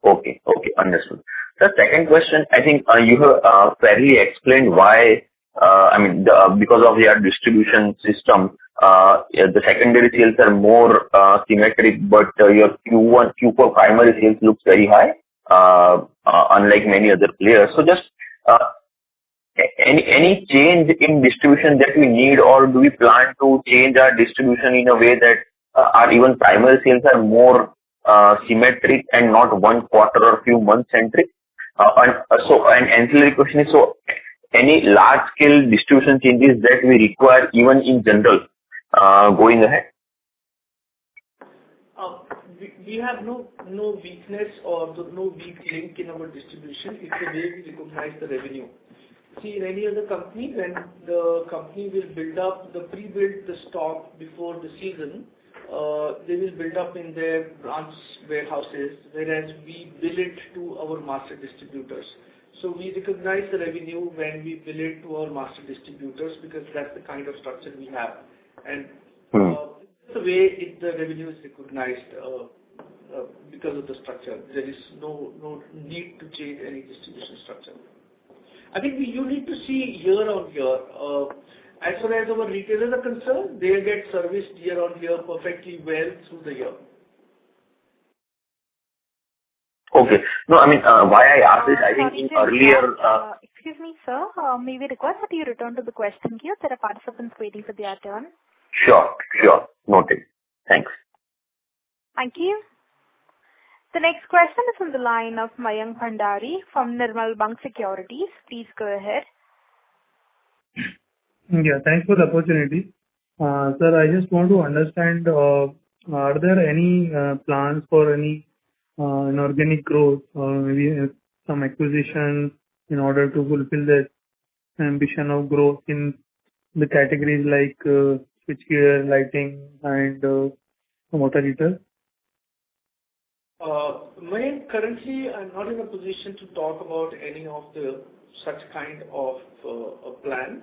Okay, understood. The second question, I think you have fairly explained why, because of your distribution system, the secondary sales are more symmetric, but your Q4 primary sales looks very high, unlike many other players. So just any change in distribution that we need, or do we plan to change our distribution in a way that our even primary sales are more symmetric and not one quarter or few months centric? So an ancillary question is, so any large scale distribution changes that we require even in general going ahead? We have no weakness or no weak link in our distribution. It's the way we recognize the revenue. See, in any other company, when the company will build up pre-build the stock before the season, they will build up in their branch warehouses, whereas we bill it to our master distributors. So we recognize the revenue when we bill it to our master distributors, because that's the kind of structure we have. And the way the revenue is recognized because of the structure. There is no need to change any distribution structure. I think you need to see year on year. As far as our retailers are concerned, they get serviced year on year perfectly well through the year. Okay. No, why I asked this, I think in earlier... excuse me, sir. May we request that you return to the question queue? There are participants waiting for their turn. Sure. Noted. Thanks. Thank you. The next question is on the line of Mayank Bhandari from Nirmal Bang Securities. Please go ahead. Yeah, thanks for the opportunity. Sir, I just want to understand, are there any plans for any inorganic growth, or maybe some acquisition in order to fulfill that ambition of growth in the categories like switchgear, lighting and water heater? Mayank, currently I'm not in a position to talk about any of the such kind of a plan.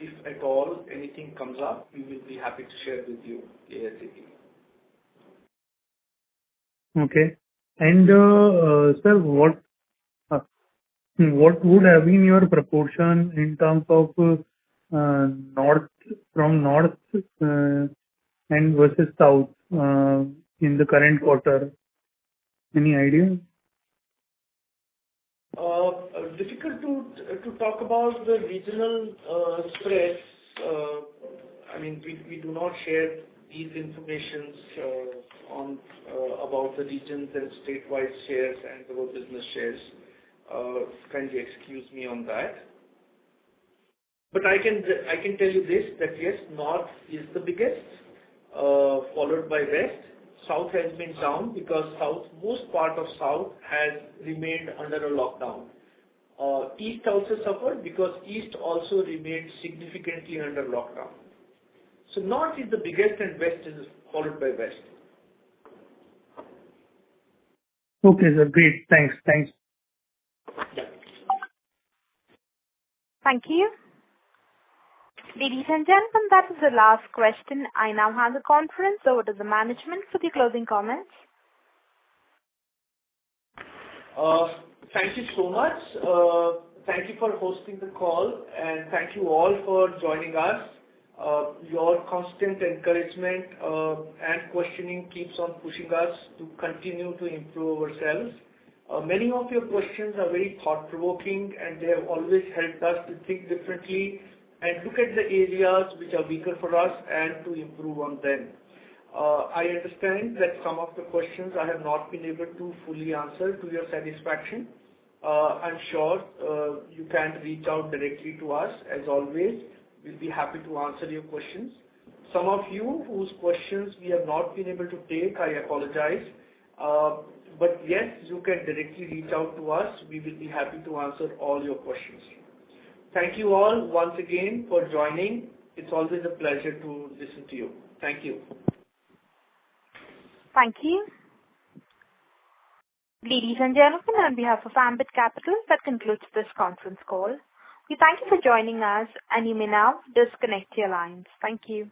If at all anything comes up, we will be happy to share with you ASAP. Okay. And sir, what would have been your proportion in terms of north and versus south in the current quarter? Any idea? Difficult to talk about the regional spreads. I mean, we do not share these informations on about the regions and state-wise shares and our business shares. Kindly excuse me on that. But I can tell you this, that yes, North is the biggest, followed by West. South has been down because most part of South has remained under a lockdown. East also suffered because East also remained significantly under lockdown. So North is the biggest and West is followed by West. Okay, sir. Great. Thanks. Yeah. Thank you. Ladies and gentlemen, that is the last question. I now hand the conference over to the management for the closing comments. Thank you so much. Thank you for hosting the call and thank you all for joining us. Your constant encouragement and questioning keeps on pushing us to continue to improve ourselves. Many of your questions are very thought-provoking and they have always helped us to think differently and look at the areas which are weaker for us and to improve on them. I understand that some of the questions I have not been able to fully answer to your satisfaction. I'm sure you can reach out directly to us as always. We'll be happy to answer your questions. Some of you whose questions we have not been able to take, I apologize. But yes, you can directly reach out to us. We will be happy to answer all your questions. Thank you all once again for joining. It's always a pleasure to listen to you. Thank you. Thank you. Ladies and gentlemen, on behalf of Ambit Capital, that concludes this conference call. We thank you for joining us and you may now disconnect your lines. Thank you.